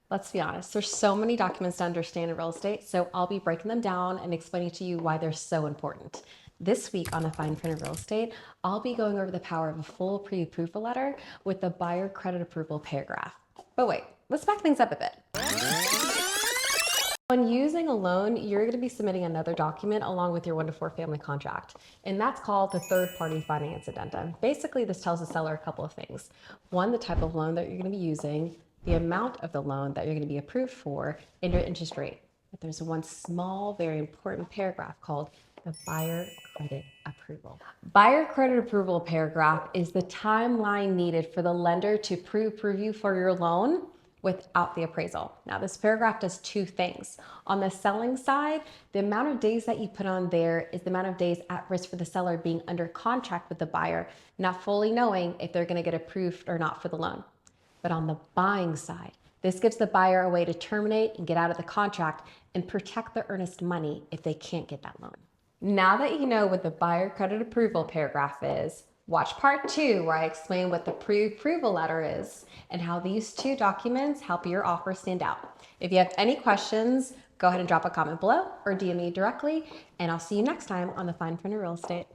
Let's be honest, there's so many documents to understand in real estate, so I'll be breaking them down and explaining to you why they're so important. This week on the Fine Print of Real Estate, I'll be going over the power of a full pre-approval letter with the buyer credit approval paragraph. But wait, let's back things up a bit. When using a loan, you're going to be submitting another document along with your 1-to-4 family contract, and that's called the third-party finance addendum. Basically, this tells the seller a couple of things. One, the type of loan that you're going to be using, the amount of the loan that you're going to be approved for, and your interest rate. But there's one small, very important paragraph called the buyer credit approval. Buyer credit approval paragraph is the timeline needed for the lender to pre-approve you for your loan without the appraisal. Now, this paragraph does two things. On the selling side, the amount of days that you put on there is the amount of days at risk for the seller being under contract with the buyer, not fully knowing if they're going to get approved or not for the loan. But on the buying side, this gives the buyer a way to terminate and get out of the contract and protect the earnest money if they can't get that loan. Now that you know what the buyer credit approval paragraph is, watch part 2 where I explain what the pre-approval letter is and how these two documents help your offer stand out. If you have any questions, go ahead and drop a comment below or DM me directly, and I'll see you next time on the Fine Print of Real Estate.